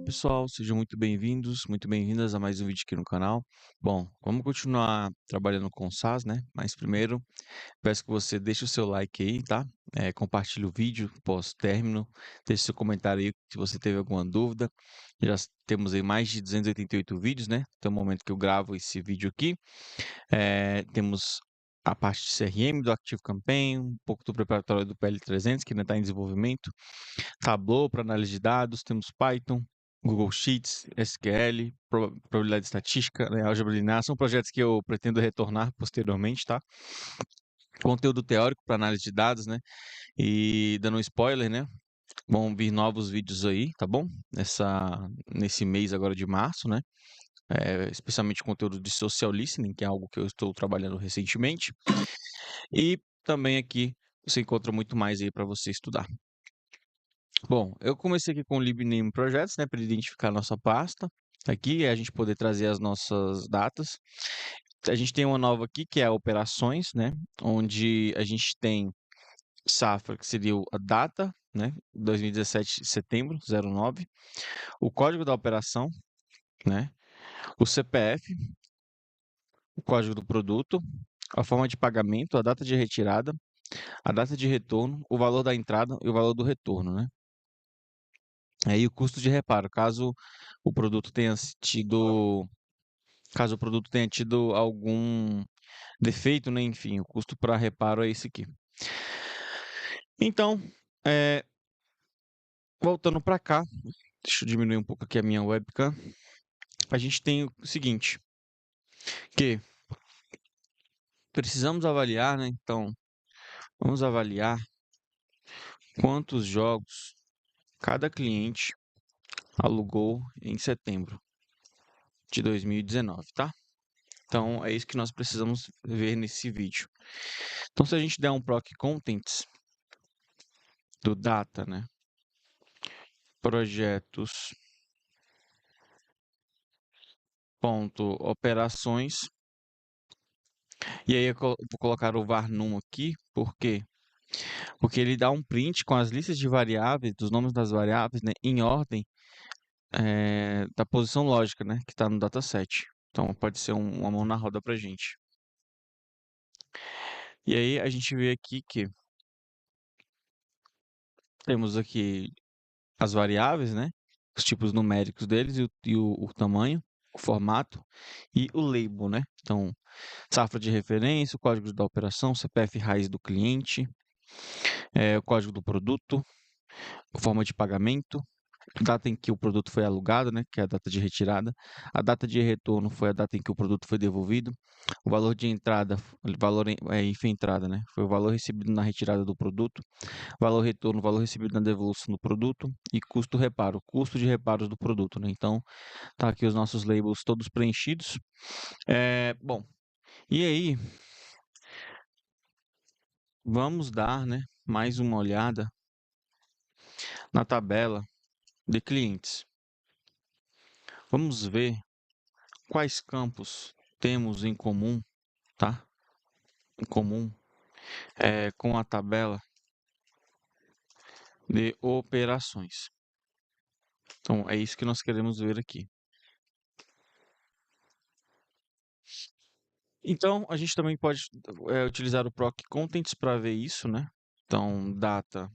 pessoal, sejam muito bem-vindos, muito bem-vindas a mais um vídeo aqui no canal. Bom, vamos continuar trabalhando com o SaaS, né? Mas primeiro, peço que você deixe o seu like aí, tá? Compartilhe o vídeo pós-término, deixe seu comentário aí se você teve alguma dúvida. Temos aí mais de 288 vídeos, né? Até o momento que eu gravo esse vídeo aqui. Temos a parte de CRM do ActiveCampaign, um pouco do preparatório do PL300, que ainda está em desenvolvimento. Tableau para análise de dados, temos Python, Google Sheets, SQL, probabilidade estatística, né, álgebra linear, são projetos que eu pretendo retornar posteriormente, tá? Conteúdo teórico para análise de dados, né? E dando um spoiler, né? Vão vir novos vídeos aí, tá bom? Nesse mês agora de março, né? Especialmente conteúdo de social listening, que é algo que eu estou trabalhando recentemente. E também aqui você encontra muito mais aí para você estudar. Bom, eu comecei aqui com o libname projects, né, para identificar a nossa pasta aqui e a gente poder trazer as nossas datas. A gente tem uma nova aqui que é operações, né, onde a gente tem safra, que seria a data, né, 2017, setembro, 09, o código da operação, né, o CPF, o código do produto, a forma de pagamento, a data de retirada, a data de retorno, o valor da entrada e o valor do retorno, né? Aí o custo de reparo, o produto tenha tido, caso o produto tenha tido algum defeito, né? Enfim, o custo para reparo é esse aqui. Então, é, voltando para cá, deixa eu diminuir um pouco aqui a minha webcam. A gente tem o seguinte, que precisamos avaliar, né? Então, vamos avaliar quantos jogos cada cliente alugou em setembro de 2019, tá? Então, é isso que nós precisamos ver nesse vídeo. Então, se a gente der um proc contents do data, né? Projetos ponto operações, e aí eu vou colocar o var num aqui, por quê? Porque ele dá um print com as listas de variáveis, dos nomes das variáveis, né, em ordem da posição lógica, né, que está no dataset. Então pode ser uma mão na roda para gente. E aí a gente vê aqui que temos aqui as variáveis, né, os tipos numéricos deles e o tamanho, o formato e o label, né? Então, safra de referência, o código da operação, CPF raiz do cliente, o código do produto, forma de pagamento, data em que o produto foi alugado, né, que é a data de retirada, a data de retorno foi a data em que o produto foi devolvido, o valor de entrada, IFE entrada, né, foi o valor recebido na retirada do produto, valor retorno, valor recebido na devolução do produto e custo reparo, custo de reparos do produto, né. Então, tá aqui os nossos labels todos preenchidos. Bom, e aí vamos dar, né, mais uma olhada na tabela de clientes. Vamos ver quais campos temos em comum, tá? Em comum com a tabela de operações. Então, é isso que nós queremos ver aqui. Então, a gente também pode utilizar o proc contents para ver isso, né? Então, data,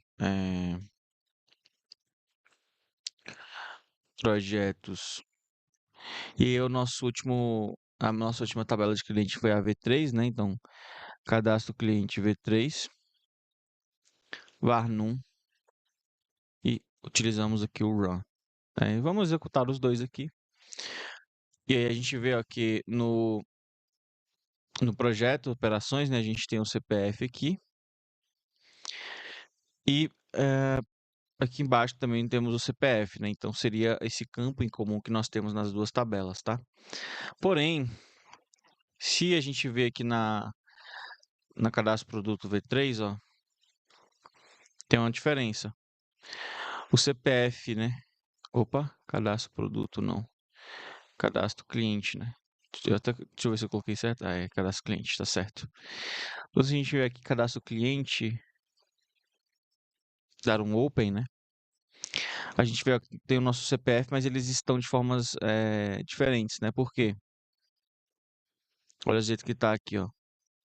projetos. E a nossa última tabela de cliente foi a V3, né? Então, cadastro cliente V3, var num e utilizamos aqui o run. Vamos executar os dois aqui. E aí a gente vê aqui no projeto operações, né? A gente tem o CPF aqui. E aqui embaixo também temos o CPF, né? Então seria esse campo em comum que nós temos nas duas tabelas, tá? Porém, se a gente vê aqui na cadastro produto V3, ó, tem uma diferença. O CPF, né? Opa, cadastro produto não. Cadastro cliente, né? Deixa eu ver se eu coloquei certo. É cadastro cliente, tá certo. Então, se a gente vê aqui cadastro cliente, dar um open, né? A gente vê aqui, tem o nosso CPF, mas eles estão de formas diferentes, né? Por quê? Olha o jeito que tá aqui, ó.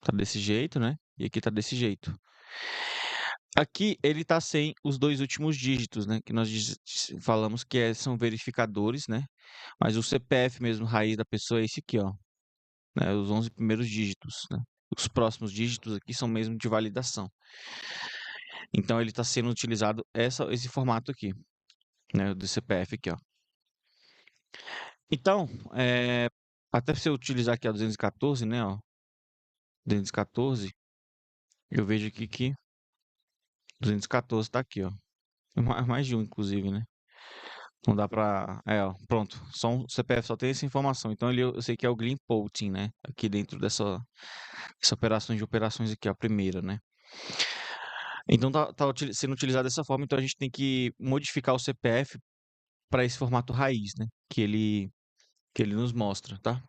Tá desse jeito, né? E aqui tá desse jeito. Aqui ele tá sem os dois últimos dígitos, né? Que nós falamos que são verificadores, né? Mas o CPF mesmo, raiz da pessoa, é esse aqui, ó. Né? Os 11 primeiros dígitos, né? Os próximos dígitos aqui são mesmo de validação. Então ele está sendo utilizado esse formato aqui, né? Do CPF aqui, ó. Então, até você utilizar aqui a 214, né? Ó, 214, eu vejo aqui que 214 tá aqui, ó. Mais de um, inclusive, né? Não dá pra. Ó, pronto. O CPF só tem essa informação. Então eu sei que é o Glean Pouting, né? Aqui dentro dessa operações aqui, ó, a primeira, né? Então tá sendo utilizado dessa forma, então a gente tem que modificar o CPF para esse formato raiz, né? Que ele nos mostra, tá?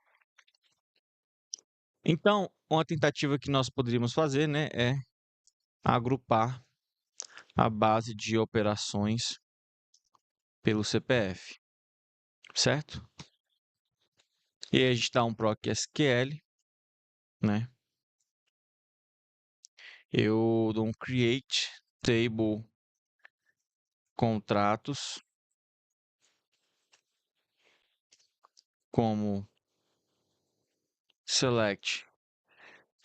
Então, uma tentativa que nós poderíamos fazer, né, é agrupar a base de operações pelo CPF, certo? E aí a gente dá um proc SQL, né? Eu dou um create table contratos como select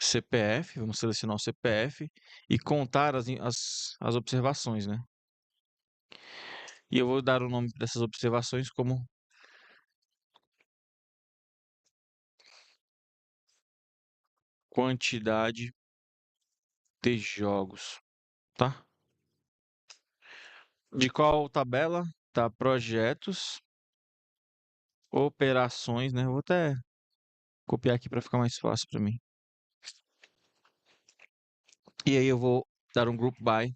CPF, vamos selecionar o CPF e contar as observações, né? E eu vou dar o nome dessas observações como quantidade de jogos, tá? De qual tabela? Tá, projetos, operações, né? Vou até copiar aqui para ficar mais fácil para mim. E aí eu vou dar um group by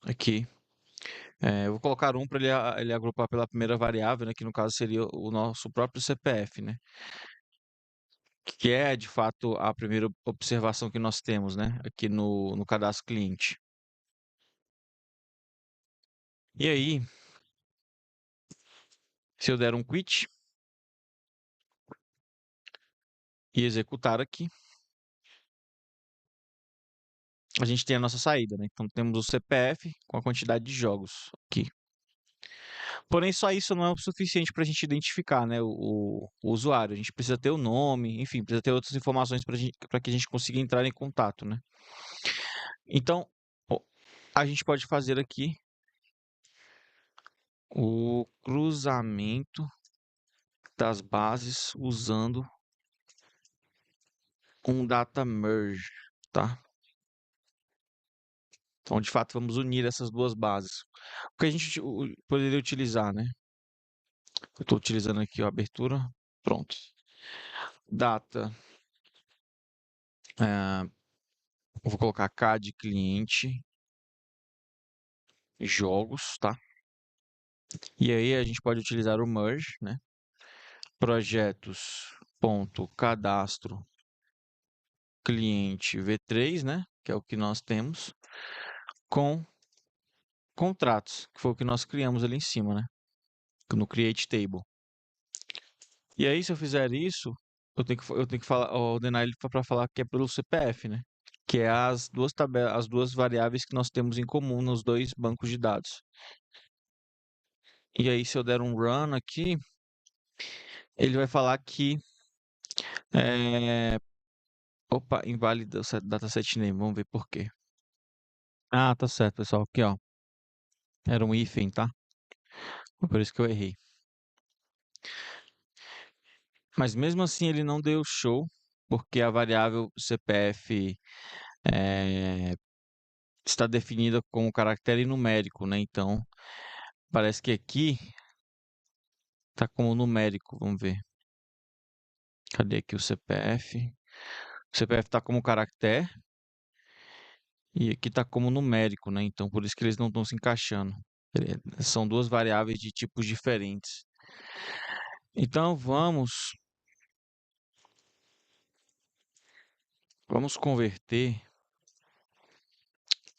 aqui. Eu vou colocar um para ele agrupar pela primeira variável, né? Que no caso seria o nosso próprio CPF, né? Que é de fato a primeira observação que nós temos, né? Aqui no cadastro cliente. E aí, se eu der um quit e executar aqui, a gente tem a nossa saída, né? Então temos o CPF com a quantidade de jogos aqui. Porém, só isso não é o suficiente para a gente identificar, né, o usuário. A gente precisa ter o nome, enfim, precisa ter outras informações para que a gente consiga entrar em contato, né? Então, a gente pode fazer aqui o cruzamento das bases usando um data merge, tá? Então, de fato, vamos unir essas duas bases. O que a gente poderia utilizar, né? Eu estou utilizando aqui a abertura. Pronto. Data. Eu vou colocar K de cliente, jogos, tá? E aí a gente pode utilizar o merge, né? Projetos ponto cadastro cliente V3, né? Que é o que nós temos, com contratos, que foi o que nós criamos ali em cima, né? No create table. E aí, se eu fizer isso, eu tenho que ordenar ele para falar que é pelo CPF, né? Que é as duas variáveis que nós temos em comum nos dois bancos de dados. E aí, se eu der um run aqui, ele vai falar que opa, invalida o dataset name, vamos ver por quê. Ah, tá certo, pessoal. Aqui, ó. Era um hífen, tá? Foi por isso que eu errei. Mas mesmo assim ele não deu show, porque a variável CPF eh, está definida como caractere numérico, né? Então, parece que aqui tá como numérico, vamos ver. Cadê aqui o CPF? O CPF tá como caractere e aqui tá como numérico, né? Então, por isso que eles não estão se encaixando. São duas variáveis de tipos diferentes. Então, vamos converter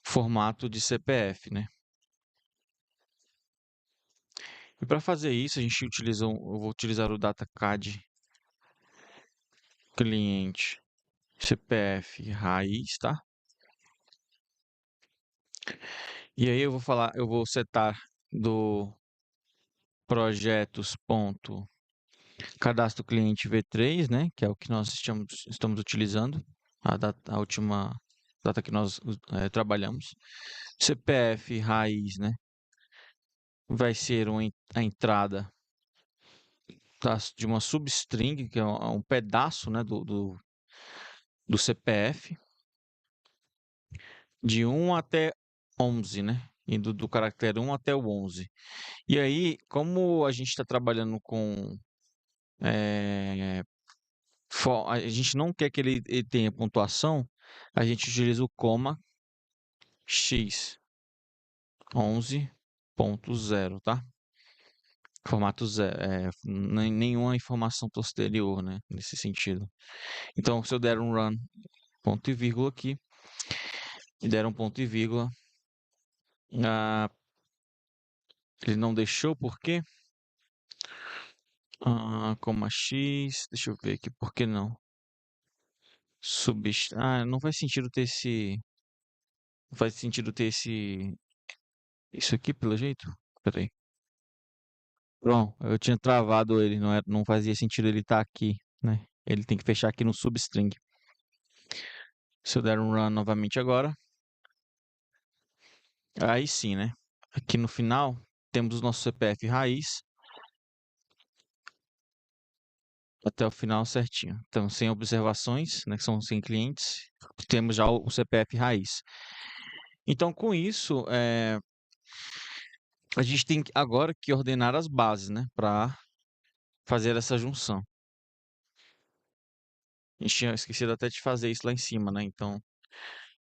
formato de CPF, né? E para fazer isso, a gente utiliza, eu vou utilizar o DataCAD cliente CPF raiz, tá? E aí eu vou setar do projetos ponto cadastro cliente V3, né? Que é o que nós estamos utilizando, a última data que nós trabalhamos. CPF raiz, né? Vai ser a entrada de uma substring, que é um pedaço, né, do CPF, de 1 até 11, né? Indo do caractere 1 até o 11. E aí, como a gente está trabalhando com. A gente não quer que ele tenha pontuação, a gente utiliza o coma x 11.0, tá? Formato zero, nenhuma informação posterior, né? Nesse sentido. Então, se eu der um run ponto e vírgula aqui, e der um ponto e vírgula, ele não deixou, por quê? Coma x, deixa eu ver aqui, por que não? Não faz sentido ter esse. Não faz sentido ter esse. Isso aqui, pelo jeito? Peraí. Pronto, eu tinha travado ele, não fazia sentido ele estar aqui, né? Ele tem que fechar aqui no substring. Se eu der um run novamente agora, aí sim, né? Aqui no final, temos o nosso CPF raiz até o final certinho. Então, sem observações, né? Que são sem clientes, temos já o CPF raiz. Então, com isso, a gente tem agora que ordenar as bases, né? Para fazer essa junção. A gente tinha esquecido até de fazer isso lá em cima, né? Então,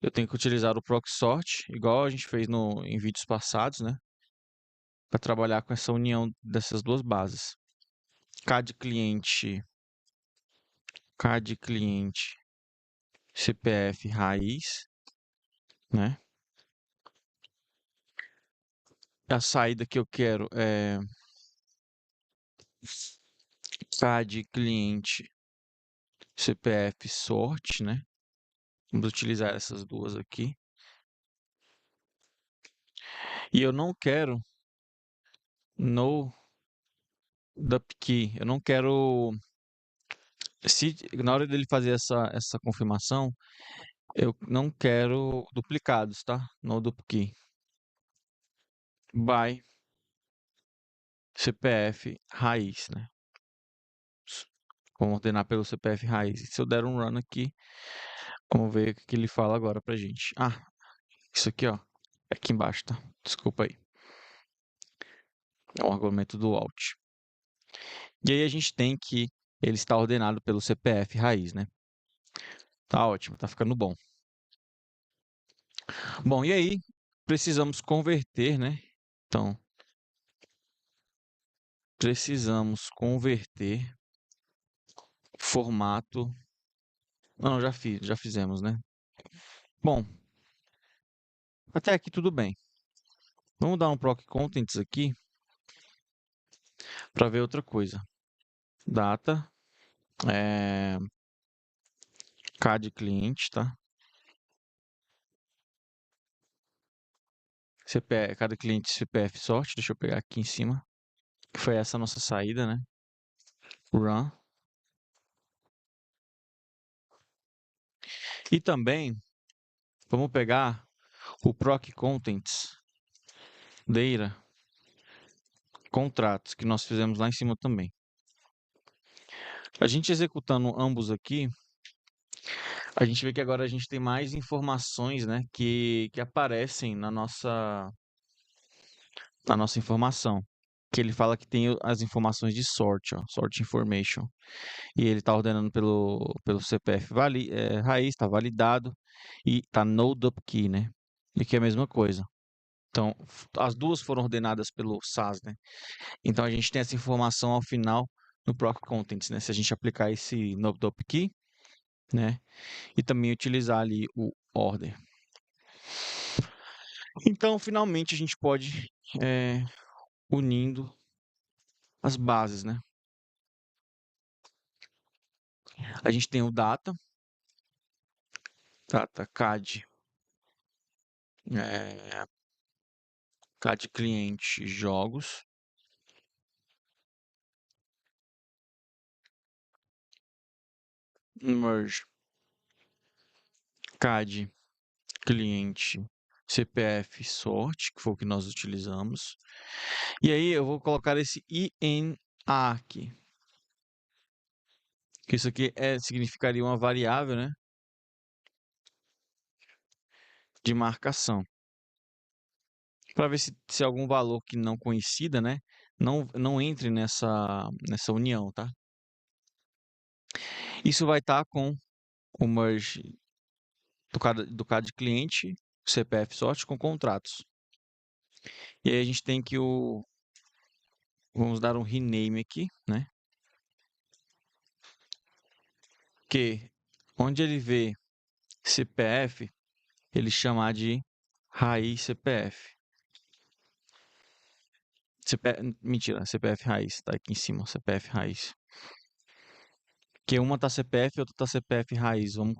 eu tenho que utilizar o proc sort, igual a gente fez em vídeos passados, né? Para trabalhar com essa união dessas duas bases. CAD cliente, CAD cliente, CPF raiz, né? A saída que eu quero é CAD cliente, CPF sort, né? Vamos utilizar essas duas aqui. E eu não quero no dupkey. Eu não quero. Se na hora dele fazer essa confirmação, eu não quero duplicados, tá? No dupkey. By CPF raiz, né? Vamos ordenar pelo CPF raiz. Se eu der um run aqui, vamos ver o que ele fala agora pra gente. Isso aqui, ó. É aqui embaixo, tá? Desculpa aí. É um argumento do Alt. E aí a gente tem que ele está ordenado pelo CPF raiz, né? Tá ótimo, tá ficando bom. Bom, e aí precisamos converter, né? Então, precisamos converter formato. Não, já fizemos, né? Bom, até aqui tudo bem. Vamos dar um proc contents aqui para ver outra coisa. Data, CAD cliente, tá? CPF, cada cliente CPF sort, deixa eu pegar aqui em cima, que foi essa nossa saída, né? Run. E também vamos pegar o proc contents data contratos que nós fizemos lá em cima também. A gente executando ambos aqui, a gente vê que agora a gente tem mais informações, né, que aparecem na nossa informação. Que ele fala que tem as informações de sort, ó, sort information. E ele está ordenando pelo CPF raiz, está validado e está no dupkey, né? E que é a mesma coisa. Então, as duas foram ordenadas pelo SAS, né? Então, a gente tem essa informação ao final no proc contents, né? Se a gente aplicar esse no dupkey, né? E também utilizar ali o order. Então, finalmente, a gente pode unindo as bases, né? A gente tem o data CAD, é, CAD cliente jogos, merge CAD cliente CPF sort, que foi o que nós utilizamos. E aí eu vou colocar esse INA aqui, que isso aqui significaria uma variável, né, de marcação, para ver se algum valor que não coincida, né, não entre nessa união, tá? Isso vai estar com o merge do CAD cliente, CPF sort com contratos. E aí a gente tem que vamos dar um rename aqui, né? Que onde ele vê CPF, ele chamar de raiz CPF. Mentira, CPF raiz, tá aqui em cima, CPF raiz. Que uma tá CPF e outra tá CPF raiz. Vamos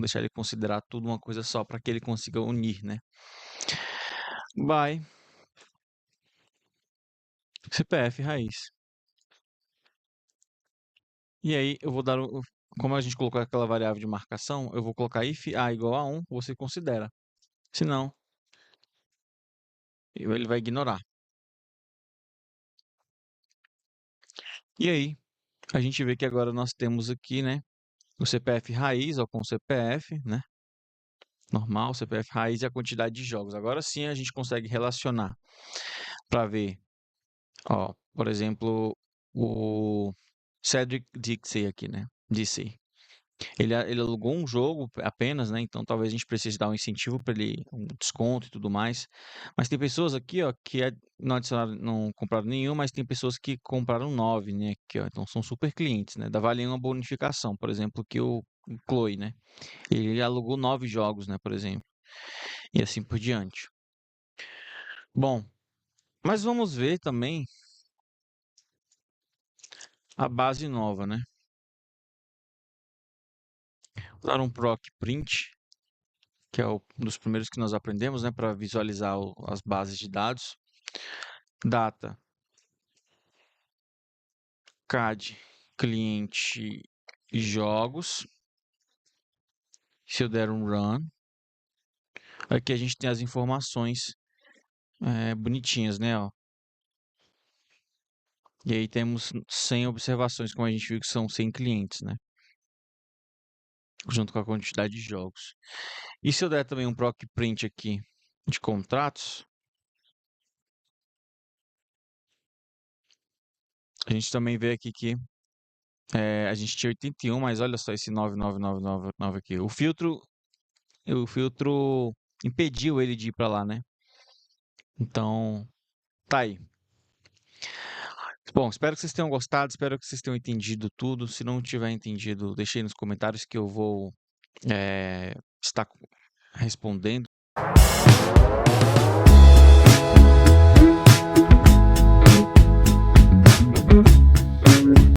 deixar ele considerar tudo uma coisa só para que ele consiga unir, né? By CPF raiz. E aí eu vou dar como a gente colocou aquela variável de marcação, eu vou colocar if a igual a 1, você considera. Se não, ele vai ignorar. E aí, a gente vê que agora nós temos aqui, né, o CPF raiz, ó, com o CPF, né, normal, CPF raiz e a quantidade de jogos. Agora sim a gente consegue relacionar para ver, ó, por exemplo, o Cedric Dixie aqui, né, Dixie. Ele alugou um jogo apenas, né? Então talvez a gente precise dar um incentivo para ele, um desconto e tudo mais. Mas tem pessoas aqui, ó, que não adicionaram, não compraram nenhum, mas tem pessoas que compraram 9, né? Aqui, ó, então são super clientes, né? Vale uma bonificação, por exemplo, que o Chloe, né? Ele alugou 9 jogos, né? Por exemplo, e assim por diante. Bom, mas vamos ver também a base nova, né? Vou dar um proc print, que é um dos primeiros que nós aprendemos, né? Para visualizar as bases de dados. Data, CAD, cliente e jogos. Se eu der um run, aqui a gente tem as informações bonitinhas, né? Ó. E aí temos 100 observações, como a gente viu que são 100 clientes, né? Junto com a quantidade de jogos. E se eu der também um proc print aqui de contratos, a gente também vê aqui que a gente tinha 81, mas olha só esse 99999 aqui. O filtro impediu ele de ir para lá, né? Então, tá aí. Bom, espero que vocês tenham gostado, espero que vocês tenham entendido tudo. Se não tiver entendido, deixe aí nos comentários que eu vou estar respondendo.